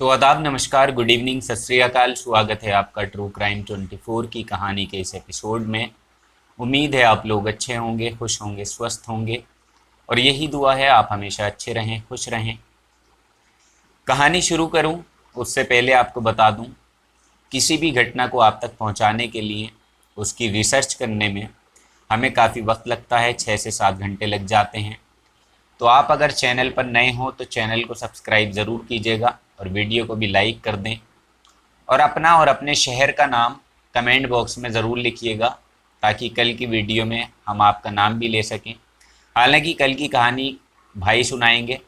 तो आदाब, नमस्कार, गुड इवनिंग, सत श्री अकाल। स्वागत है आपका ट्रू क्राइम 24 की कहानी के इस एपिसोड में। उम्मीद है आप लोग अच्छे होंगे, खुश होंगे, स्वस्थ होंगे और यही दुआ है आप हमेशा अच्छे रहें, खुश रहें। कहानी शुरू करूं उससे पहले आपको बता दूं, किसी भी घटना को आप तक पहुंचाने के लिए उसकी रिसर्च करने में हमें काफ़ी वक्त लगता है, 6 से 7 घंटे लग जाते हैं। तो आप अगर चैनल पर नए हो तो चैनल को सब्सक्राइब ज़रूर कीजिएगा और वीडियो को भी लाइक कर दें और अपना और अपने शहर का नाम कमेंट बॉक्स में ज़रूर लिखिएगा ताकि कल की वीडियो में हम आपका नाम भी ले सकें। हालांकि कल की कहानी भाई सुनाएंगे।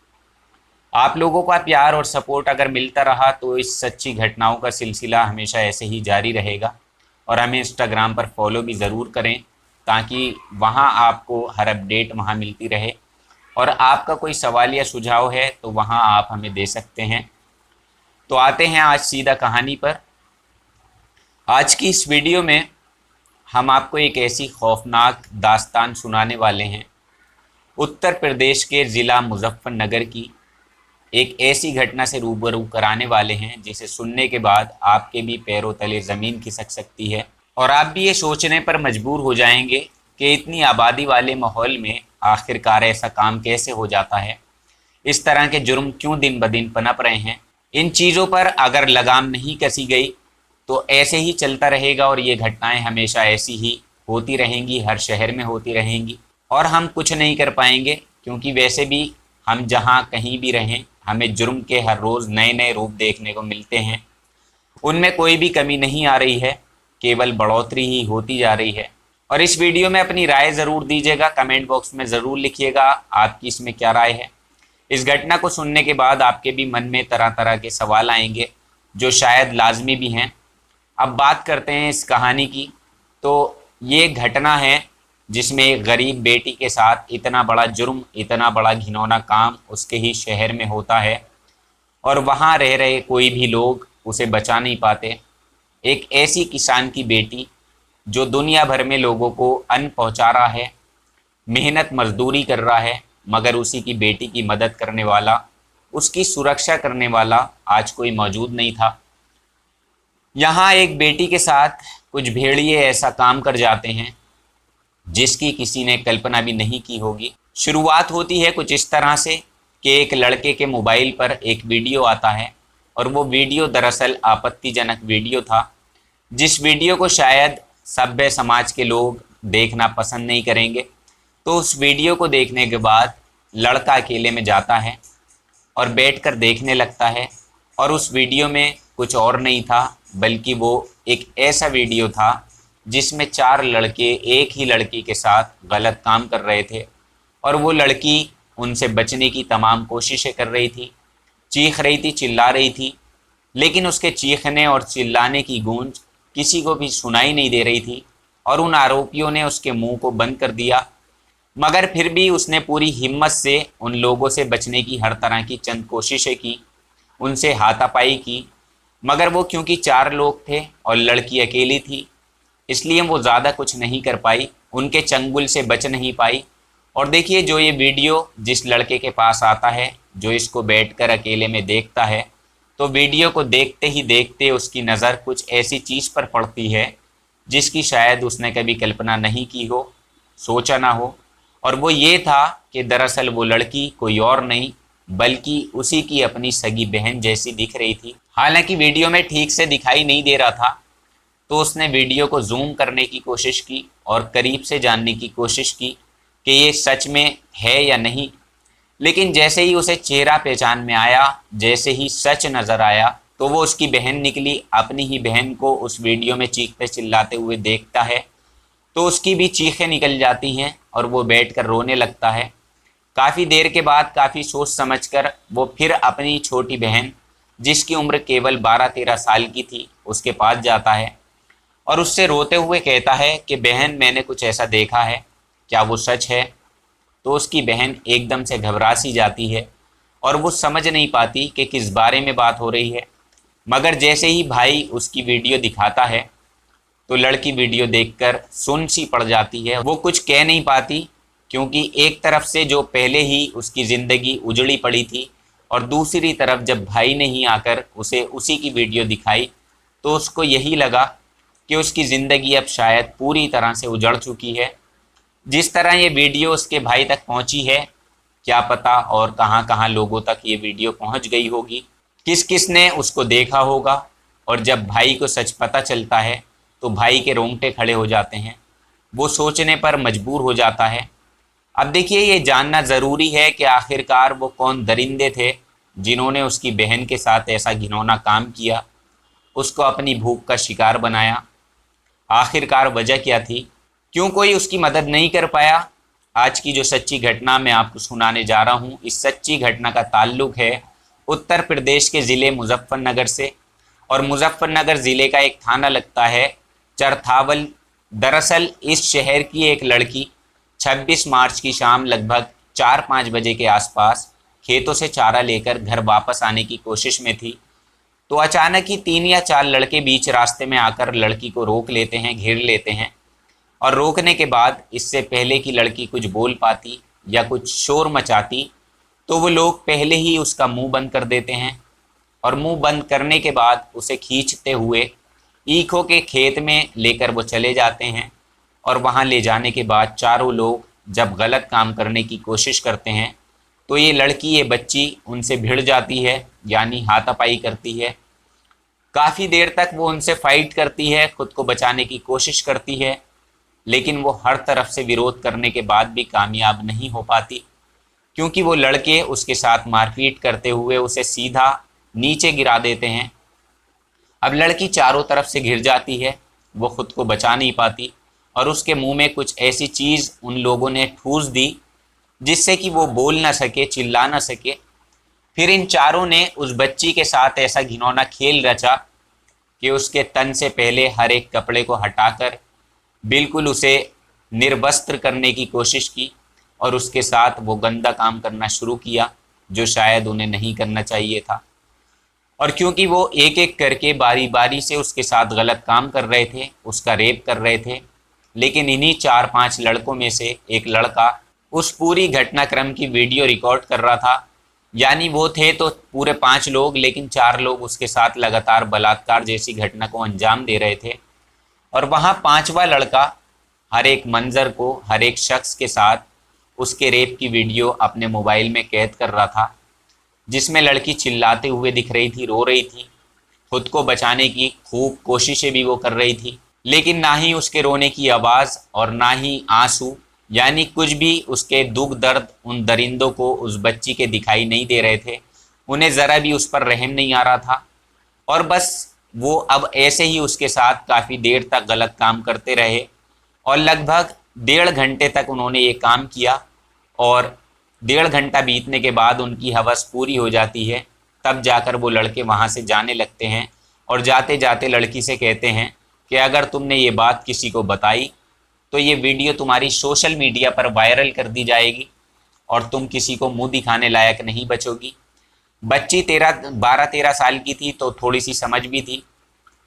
आप लोगों का प्यार और सपोर्ट अगर मिलता रहा तो इस सच्ची घटनाओं का सिलसिला हमेशा ऐसे ही जारी रहेगा। और हमें इंस्टाग्राम पर फॉलो भी ज़रूर करें ताकि वहाँ आपको हर अपडेट वहाँ मिलती रहे। और आपका कोई सवाल या सुझाव है तो वहाँ आप हमें दे सकते हैं। तो आते हैं आज सीधा कहानी पर। आज की इस वीडियो में हम आपको एक ऐसी खौफनाक दास्तान सुनाने वाले हैं, उत्तर प्रदेश के ज़िला मुजफ्फरनगर की एक ऐसी घटना से रूबरू कराने वाले हैं जिसे सुनने के बाद आपके भी पैरों तले ज़मीन खिसक सकती है और आप भी ये सोचने पर मजबूर हो जाएंगे कि इतनी आबादी वाले माहौल में आखिरकार ऐसा काम कैसे हो जाता है, इस तरह के जुर्म क्यों दिन ब दिन पनप रहे हैं। इन चीज़ों पर अगर लगाम नहीं कसी गई तो ऐसे ही चलता रहेगा और ये घटनाएं हमेशा ऐसी ही होती रहेंगी, हर शहर में होती रहेंगी और हम कुछ नहीं कर पाएंगे, क्योंकि वैसे भी हम जहां कहीं भी रहें हमें जुर्म के हर रोज़ नए नए रूप देखने को मिलते हैं। उनमें कोई भी कमी नहीं आ रही है, केवल बढ़ोतरी ही होती जा रही है। और इस वीडियो में अपनी राय ज़रूर दीजिएगा, कमेंट बॉक्स में ज़रूर लिखिएगा आपकी इसमें क्या राय है। इस घटना को सुनने के बाद आपके भी मन में तरह तरह के सवाल आएंगे जो शायद लाजमी भी हैं। अब बात करते हैं इस कहानी की। तो ये घटना है जिसमें एक गरीब बेटी के साथ इतना बड़ा जुर्म, इतना बड़ा घिनौना काम उसके ही शहर में होता है और वहाँ रह रहे कोई भी लोग उसे बचा नहीं पाते। एक ऐसी किसान की बेटी जो दुनिया भर में लोगों को अन्न पहुँचा रहा है, मेहनत मजदूरी कर रहा है, मगर उसी की बेटी की मदद करने वाला, उसकी सुरक्षा करने वाला आज कोई मौजूद नहीं था। यहाँ एक बेटी के साथ कुछ भेड़िए ऐसा काम कर जाते हैं जिसकी किसी ने कल्पना भी नहीं की होगी। शुरुआत होती है कुछ इस तरह से कि एक लड़के के मोबाइल पर एक वीडियो आता है और वो वीडियो दरअसल आपत्तिजनक वीडियो था, जिस वीडियो को शायद सभ्य समाज के लोग देखना पसंद नहीं करेंगे। तो उस वीडियो को देखने के बाद लड़का अकेले में जाता है और बैठकर देखने लगता है और उस वीडियो में कुछ और नहीं था बल्कि वो एक ऐसा वीडियो था जिसमें 4 लड़के एक ही लड़की के साथ गलत काम कर रहे थे और वो लड़की उनसे बचने की तमाम कोशिशें कर रही थी, चीख रही थी, चिल्ला रही थी, लेकिन उसके चीखने और चिल्लाने की गूंज किसी को भी सुनाई नहीं दे रही थी और उन आरोपियों ने उसके मुंह को बंद कर दिया। मगर फिर भी उसने पूरी हिम्मत से उन लोगों से बचने की हर तरह की चंद कोशिशें की, उनसे हाथापाई की, मगर वो क्योंकि 4 लोग थे और लड़की अकेली थी इसलिए वो ज़्यादा कुछ नहीं कर पाई, उनके चंगुल से बच नहीं पाई। और देखिए, जो ये वीडियो जिस लड़के के पास आता है, जो इसको बैठकर अकेले में देखता है, तो वीडियो को देखते ही देखते उसकी नज़र कुछ ऐसी चीज़ पर पड़ती है जिसकी शायद उसने कभी कल्पना नहीं की हो, सोचा ना हो। और वो ये था कि दरअसल वो लड़की कोई और नहीं बल्कि उसी की अपनी सगी बहन जैसी दिख रही थी। हालांकि वीडियो में ठीक से दिखाई नहीं दे रहा था, तो उसने वीडियो को जूम करने की कोशिश की और करीब से जानने की कोशिश की कि ये सच में है या नहीं। लेकिन जैसे ही उसे चेहरा पहचान में आया, जैसे ही सच नज़र आया, तो वो उसकी बहन निकली। अपनी ही बहन को उस वीडियो में चीखते चिल्लाते हुए देखता है तो उसकी भी चीखें निकल जाती हैं और वो बैठकर रोने लगता है। काफ़ी देर के बाद काफ़ी सोच समझकर वो फिर अपनी छोटी बहन, जिसकी उम्र केवल 12-13 साल की थी, उसके पास जाता है और उससे रोते हुए कहता है कि बहन, मैंने कुछ ऐसा देखा है, क्या वो सच है? तो उसकी बहन एकदम से घबरा सी जाती है और वो समझ नहीं पाती कि किस बारे में बात हो रही है। मगर जैसे ही भाई उसकी वीडियो दिखाता है तो लड़की वीडियो देखकर सुन सी पड़ जाती है। वो कुछ कह नहीं पाती क्योंकि एक तरफ से जो पहले ही उसकी ज़िंदगी उजड़ी पड़ी थी और दूसरी तरफ जब भाई ने ही आकर उसे उसी की वीडियो दिखाई तो उसको यही लगा कि उसकी ज़िंदगी अब शायद पूरी तरह से उजड़ चुकी है। जिस तरह ये वीडियो उसके भाई तक पहुंची है, क्या पता और कहां कहां लोगों तक ये वीडियो पहुंच गई होगी, किस किस ने उसको देखा होगा। और जब भाई को सच पता चलता है तो भाई के रोंगटे खड़े हो जाते हैं, वो सोचने पर मजबूर हो जाता है। अब देखिए, ये जानना ज़रूरी है कि आखिरकार वो कौन दरिंदे थे जिन्होंने उसकी बहन के साथ ऐसा घिनौना काम किया, उसको अपनी भूख का शिकार बनाया। आखिरकार वजह क्या थी, क्यों कोई उसकी मदद नहीं कर पाया। आज की जो सच्ची घटना मैं आपको सुनाने जा रहा हूँ, इस सच्ची घटना का ताल्लुक है उत्तर प्रदेश के ज़िले मुजफ्फरनगर से। और मुजफ्फरनगर ज़िले का एक थाना लगता है चरथावल। दरअसल इस शहर की एक लड़की 26 मार्च की शाम लगभग 4-5 बजे के आसपास खेतों से चारा लेकर घर वापस आने की कोशिश में थी, तो अचानक ही 3 या 4 लड़के बीच रास्ते में आकर लड़की को रोक लेते हैं, घेर लेते हैं। और रोकने के बाद इससे पहले कि लड़की कुछ बोल पाती या कुछ शोर मचाती, तो वो लोग पहले ही उसका मुंह बंद कर देते हैं। और मुंह बंद करने के बाद उसे खींचते हुए ईखों के खेत में लेकर वो चले जाते हैं। और वहाँ ले जाने के बाद चारों लोग जब गलत काम करने की कोशिश करते हैं तो ये लड़की, ये बच्ची उनसे भिड़ जाती है, यानी हाथापाई करती है। काफ़ी देर तक वो उनसे फाइट करती है, खुद को बचाने की कोशिश करती है, लेकिन वो हर तरफ से विरोध करने के बाद भी कामयाब नहीं हो पाती, क्योंकि वो लड़के उसके साथ मारपीट करते हुए उसे सीधा नीचे गिरा देते हैं। अब लड़की चारों तरफ से घिर जाती है, वो खुद को बचा नहीं पाती और उसके मुंह में कुछ ऐसी चीज़ उन लोगों ने ठूस दी जिससे कि वो बोल ना सके, चिल्ला ना सके। फिर इन चारों ने उस बच्ची के साथ ऐसा घिनौना खेल रचा कि उसके तन से पहले हर एक कपड़े को हटाकर बिल्कुल उसे निर्वस्त्र करने की कोशिश की और उसके साथ वो गंदा काम करना शुरू किया जो शायद उन्हें नहीं करना चाहिए था। और क्योंकि वो एक एक करके बारी बारी से उसके साथ गलत काम कर रहे थे, उसका रेप कर रहे थे, लेकिन इन्हीं 4-5 लड़कों में से एक लड़का उस पूरी घटनाक्रम की वीडियो रिकॉर्ड कर रहा था। यानी वो थे तो पूरे 5 लोग, लेकिन 4 लोग उसके साथ लगातार बलात्कार जैसी घटना को अंजाम दे रहे थे। और वहाँ 5वां लड़का हर एक मंजर को, हर एक शख्स के साथ उसके रेप की वीडियो अपने मोबाइल में कैद कर रहा था, जिसमें लड़की चिल्लाते हुए दिख रही थी, रो रही थी, खुद को बचाने की खूब कोशिशें भी वो कर रही थी, लेकिन ना ही उसके रोने की आवाज़ और ना ही आंसू, यानी कुछ भी उसके दुख दर्द उन दरिंदों को, उस बच्ची के दिखाई नहीं दे रहे थे। उन्हें ज़रा भी उस पर रहम नहीं आ रहा था। और बस वो अब ऐसे ही उसके साथ काफ़ी देर तक गलत काम करते रहे और लगभग 1.5 घंटे तक उन्होंने ये काम किया। और 1.5 घंटा बीतने के बाद उनकी हवस पूरी हो जाती है, तब जाकर वो लड़के वहाँ से जाने लगते हैं और जाते जाते लड़की से कहते हैं कि अगर तुमने ये बात किसी को बताई तो ये वीडियो तुम्हारी सोशल मीडिया पर वायरल कर दी जाएगी और तुम किसी को मुंह दिखाने लायक नहीं बचोगी। बच्ची 12-13 साल की थी, तो थोड़ी सी समझ भी थी।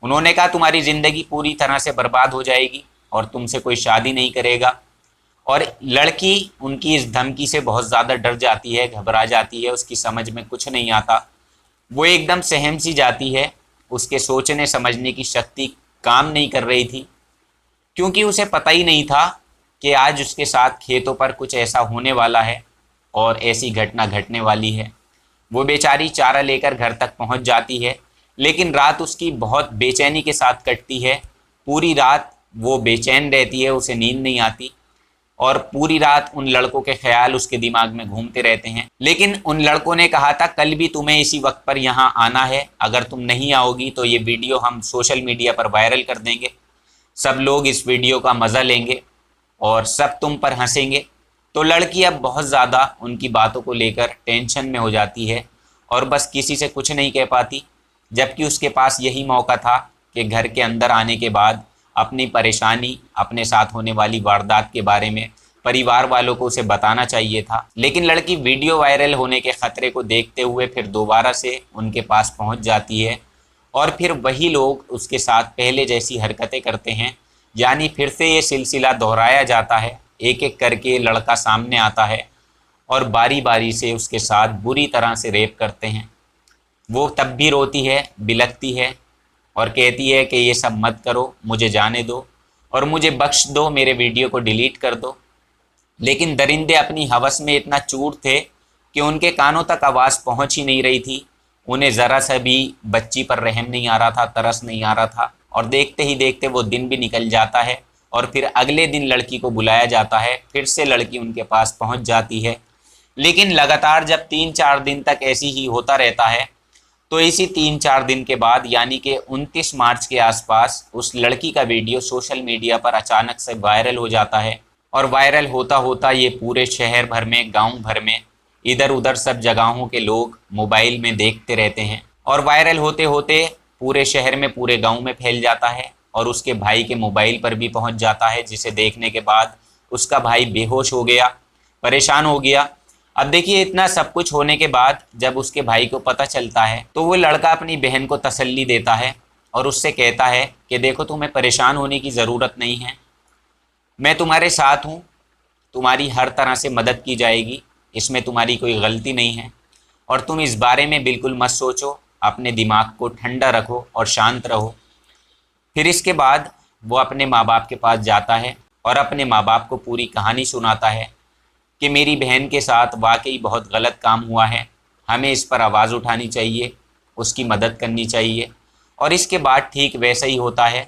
उन्होंने कहा तुम्हारी ज़िंदगी पूरी तरह से बर्बाद हो जाएगी और तुमसे कोई शादी नहीं करेगा। और लड़की उनकी इस धमकी से बहुत ज़्यादा डर जाती है, घबरा जाती है, उसकी समझ में कुछ नहीं आता, वो एकदम सहम सी जाती है। उसके सोचने समझने की शक्ति काम नहीं कर रही थी, क्योंकि उसे पता ही नहीं था कि आज उसके साथ खेतों पर कुछ ऐसा होने वाला है और ऐसी घटना घटने वाली है। वो बेचारी चारा लेकर घर तक पहुंच जाती है, लेकिन रात उसकी बहुत बेचैनी के साथ कटती है। पूरी रात वो बेचैन रहती है, उसे नींद नहीं आती और पूरी रात उन लड़कों के ख्याल उसके दिमाग में घूमते रहते हैं। लेकिन उन लड़कों ने कहा था कल भी तुम्हें इसी वक्त पर यहाँ आना है, अगर तुम नहीं आओगी तो ये वीडियो हम सोशल मीडिया पर वायरल कर देंगे, सब लोग इस वीडियो का मज़ा लेंगे और सब तुम पर हंसेंगे। तो लड़की अब बहुत ज़्यादा उनकी बातों को लेकर टेंशन में हो जाती है और बस किसी से कुछ नहीं कह पाती, जबकि उसके पास यही मौका था कि घर के अंदर आने के बाद अपनी परेशानी, अपने साथ होने वाली वारदात के बारे में परिवार वालों को उसे बताना चाहिए था। लेकिन लड़की वीडियो वायरल होने के ख़तरे को देखते हुए फिर दोबारा से उनके पास पहुंच जाती है और फिर वही लोग उसके साथ पहले जैसी हरकतें करते हैं। यानी फिर से ये सिलसिला दोहराया जाता है, एक एक करके लड़का सामने आता है और बारी बारी से उसके साथ बुरी तरह से रेप करते हैं। वो तब भी रोती है, बिलखती है और कहती है कि ये सब मत करो, मुझे जाने दो और मुझे बख्श दो, मेरे वीडियो को डिलीट कर दो। लेकिन दरिंदे अपनी हवस में इतना चूर थे कि उनके कानों तक आवाज़ पहुंच ही नहीं रही थी। उन्हें ज़रा सा भी बच्ची पर रहम नहीं आ रहा था, तरस नहीं आ रहा था। और देखते ही देखते वो दिन भी निकल जाता है और फिर अगले दिन लड़की को बुलाया जाता है। फिर से लड़की उनके पास पहुंच जाती है। लेकिन लगातार जब 3-4 दिन तक ऐसी ही होता रहता है, तो इसी 3-4 दिन के बाद यानी कि 29 मार्च के आसपास उस लड़की का वीडियो सोशल मीडिया पर अचानक से वायरल हो जाता है। और वायरल होता होता ये पूरे शहर भर में, गांव भर में, इधर उधर सब जगहों के लोग मोबाइल में देखते रहते हैं। और वायरल होते होते पूरे शहर में, पूरे गांव में फैल जाता है और उसके भाई के मोबाइल पर भी पहुंच जाता है, जिसे देखने के बाद उसका भाई बेहोश हो गया, परेशान हो गया। अब देखिए, इतना सब कुछ होने के बाद जब उसके भाई को पता चलता है तो वो लड़का अपनी बहन को तसल्ली देता है और उससे कहता है कि देखो, तुम्हें परेशान होने की ज़रूरत नहीं है, मैं तुम्हारे साथ हूँ, तुम्हारी हर तरह से मदद की जाएगी, इसमें तुम्हारी कोई गलती नहीं है और तुम इस बारे में बिल्कुल मत सोचो, अपने दिमाग को ठंडा रखो और शांत रहो। फिर इसके बाद वो अपने माँ बाप के पास जाता है और अपने माँ बाप को पूरी कहानी सुनाता है कि मेरी बहन के साथ वाकई बहुत गलत काम हुआ है, हमें इस पर आवाज़ उठानी चाहिए, उसकी मदद करनी चाहिए। और इसके बाद ठीक वैसा ही होता है।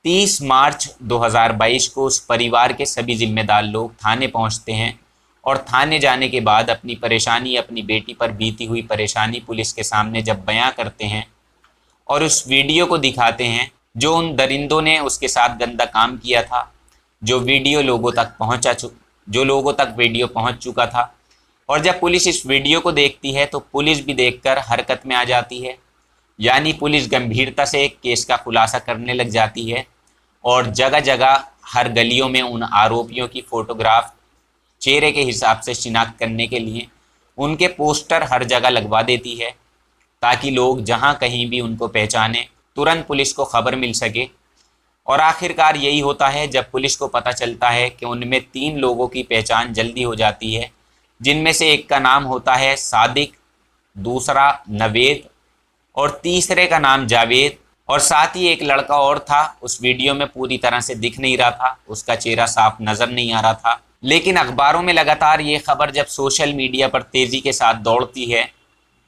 30 मार्च 2022 को उस परिवार के सभी जिम्मेदार लोग थाने पहुंचते हैं और थाने जाने के बाद अपनी परेशानी, अपनी बेटी पर बीती हुई परेशानी पुलिस के सामने जब बयां करते हैं और उस वीडियो को दिखाते हैं जो उन दरिंदों ने उसके साथ गंदा काम किया था, जो लोगों तक वीडियो पहुंच चुका था। और जब पुलिस इस वीडियो को देखती है तो पुलिस भी देखकर हरकत में आ जाती है, यानी पुलिस गंभीरता से एक केस का खुलासा करने लग जाती है और जगह जगह हर गलियों में उन आरोपियों की फ़ोटोग्राफ चेहरे के हिसाब से शिनाख्त करने के लिए उनके पोस्टर हर जगह लगवा देती है, ताकि लोग जहां कहीं भी उनको पहचाने, तुरंत पुलिस को खबर मिल सके। और आखिरकार यही होता है जब पुलिस को पता चलता है कि उनमें 3 लोगों की पहचान जल्दी हो जाती है, जिनमें से एक का नाम होता है सादिक, दूसरा नवेद और तीसरे का नाम जावेद। और साथ ही एक लड़का और था, उस वीडियो में पूरी तरह से दिख नहीं रहा था, उसका चेहरा साफ नज़र नहीं आ रहा था। लेकिन अखबारों में लगातार ये खबर जब सोशल मीडिया पर तेज़ी के साथ दौड़ती है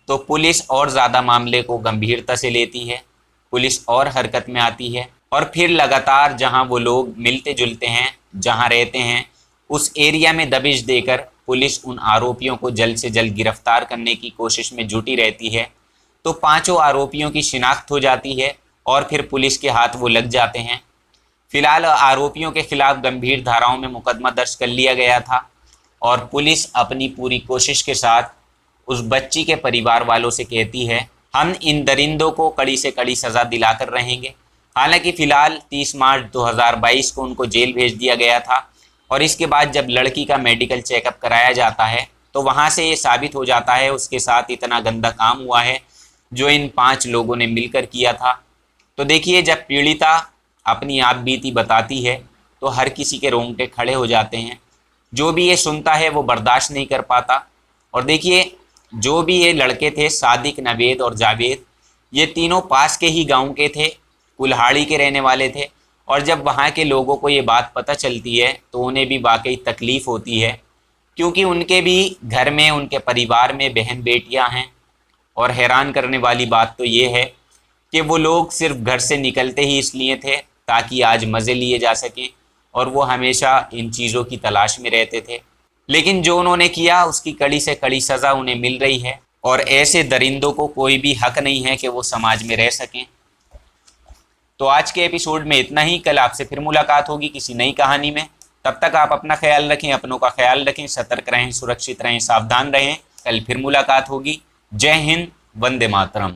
तो पुलिस और ज़्यादा मामले को गंभीरता से लेती है, पुलिस और हरकत में आती है और फिर लगातार जहां वो लोग मिलते जुलते हैं, जहां रहते हैं, उस एरिया में दबिश देकर पुलिस उन आरोपियों को जल्द से जल्द गिरफ्तार करने की कोशिश में जुटी रहती है। तो 5 आरोपियों की शिनाख्त हो जाती है और फिर पुलिस के हाथ वो लग जाते हैं। फिलहाल आरोपियों के खिलाफ गंभीर धाराओं में मुकदमा दर्ज कर लिया गया था और पुलिस अपनी पूरी कोशिश के साथ उस बच्ची के परिवार वालों से कहती है, हम इन दरिंदों को कड़ी से कड़ी सज़ा दिलाकर रहेंगे। हालांकि फ़िलहाल 30 मार्च 2022 को उनको जेल भेज दिया गया था और इसके बाद जब लड़की का मेडिकल चेकअप कराया जाता है तो वहाँ से ये साबित हो जाता है उसके साथ इतना गंदा काम हुआ है जो इन 5 लोगों ने मिलकर किया था। तो देखिए, जब पीड़िता अपनी आप बीती बताती है तो हर किसी के रोंगटे खड़े हो जाते हैं। जो भी ये सुनता है वो बर्दाश्त नहीं कर पाता। और देखिए, जो भी ये लड़के थे, सादिक, नवेद और जावेद, ये तीनों पास के ही गांव के थे, कुल्हाड़ी के रहने वाले थे। और जब वहाँ के लोगों को ये बात पता चलती है तो उन्हें भी वाकई तकलीफ़ होती है, क्योंकि उनके भी घर में, उनके परिवार में बहन बेटियाँ हैं। और हैरान करने वाली बात तो ये है कि वो लोग सिर्फ घर से निकलते ही इसलिए थे ताकि आज मज़े लिए जा सकें और वो हमेशा इन चीज़ों की तलाश में रहते थे। लेकिन जो उन्होंने किया उसकी कड़ी से कड़ी सज़ा उन्हें मिल रही है और ऐसे दरिंदों को कोई भी हक नहीं है कि वो समाज में रह सकें। तो आज के एपिसोड में इतना ही। कल आपसे फिर मुलाकात होगी किसी नई कहानी में। तब तक आप अपना ख्याल रखें, अपनों का ख्याल रखें, सतर्क रहें, सुरक्षित रहें, सावधान रहें। कल फिर मुलाकात होगी। जय हिंद, वंदे मातरम।